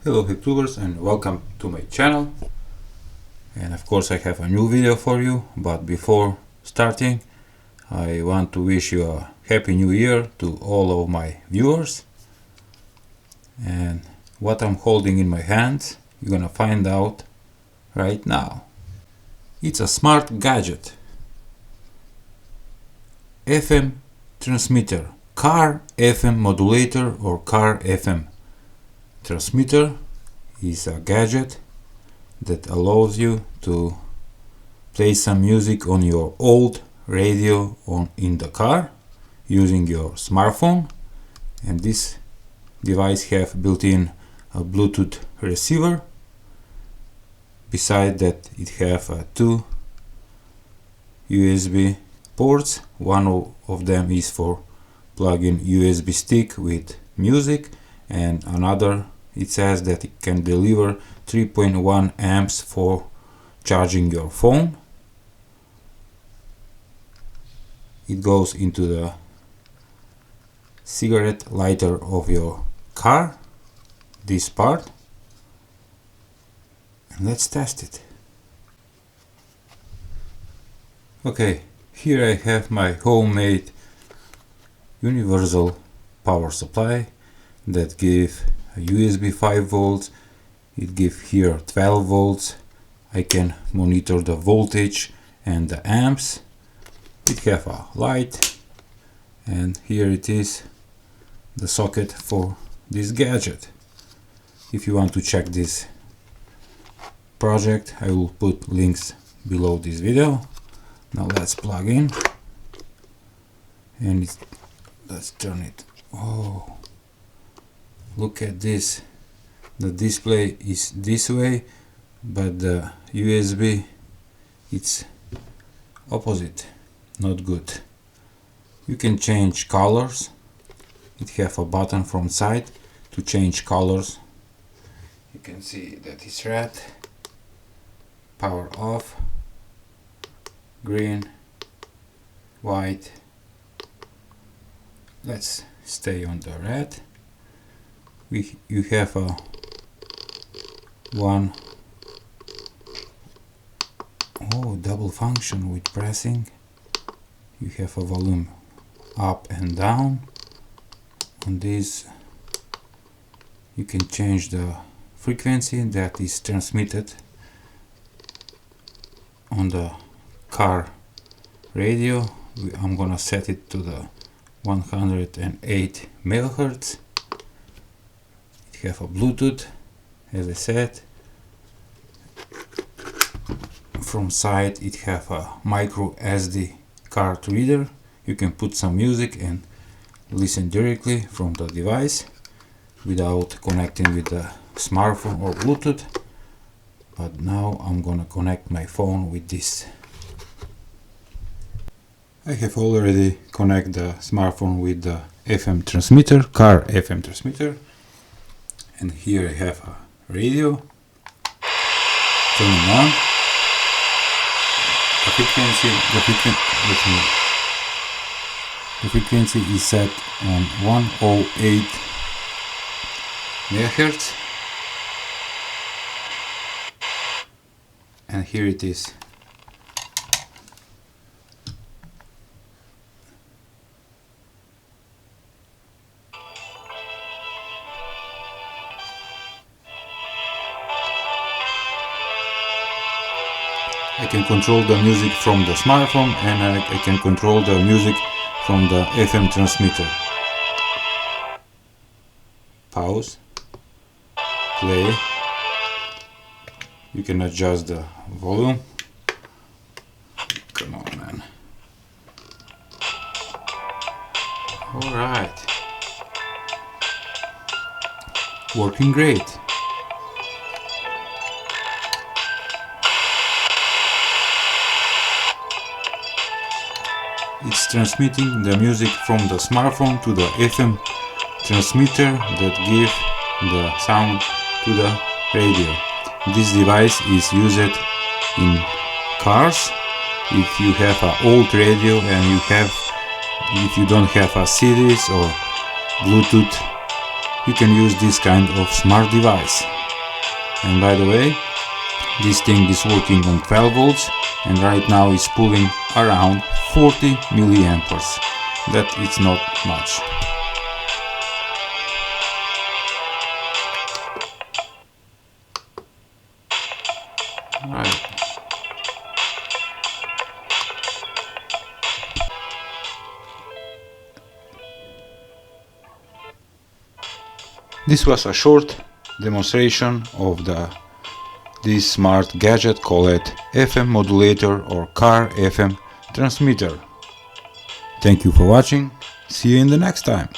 Hello Hacktubers and welcome to my channel. And of course I have a new video for you, but before starting I want to wish you a happy new year to all of my viewers. And what I'm holding in my hands you're gonna find out right now. It's a smart gadget, FM transmitter, car FM modulator or car FM transmitter. Is a gadget that allows you to play some music on your old radio in the car using your smartphone, and this device have built-in a Bluetooth receiver. Beside that it have two USB ports. One of them is for plug-in USB stick with music, and another it says that it can deliver 3.1 amps for charging your phone. It goes into the cigarette lighter of your car, this part, and let's test it. Okay, here I have my homemade universal power supply that give USB 5 volts. It gives here 12 volts. I can monitor the voltage and the amps. It have a light, and here it is, the socket for this gadget. If you want to check this project, I will put links below this video. Now let's plug in, and let's turn it. Oh, look at this. The display is this way, but the USB it's opposite, not good. You can change colors. It have a button from side to change colors. You can see that it's red, power off, green, white. Let's stay on the red. You have a double function with pressing. You have a volume up and down. On this you can change the frequency that is transmitted on the car radio. I'm gonna set it to the 108 megahertz. It have a Bluetooth, as I said. From side it have a micro SD card reader. You can put some music and listen directly from the device without connecting with the smartphone or Bluetooth. But now I'm gonna connect my phone with this. I have already connected the smartphone with the FM transmitter, car FM transmitter, and here I have a radio. Turning on. The frequency is set on 108 megahertz, and here it is. I can control the music from the smartphone, and I can control the music from the FM transmitter. Pause, play. You can adjust the volume. Come on, man. Alright. Working great. It's transmitting the music from the smartphone to the FM transmitter that gives the sound to the radio. This device is used in cars. If you have an old radio and if you don't have a CDs or Bluetooth you can use this kind of smart device. And by the way, this thing is working on 12 volts and right now is pulling around 40 milliamperes. That is not much. Right. This was a short demonstration of this smart gadget called FM modulator or car FM transmitter. Thank you for watching. See you in the next time.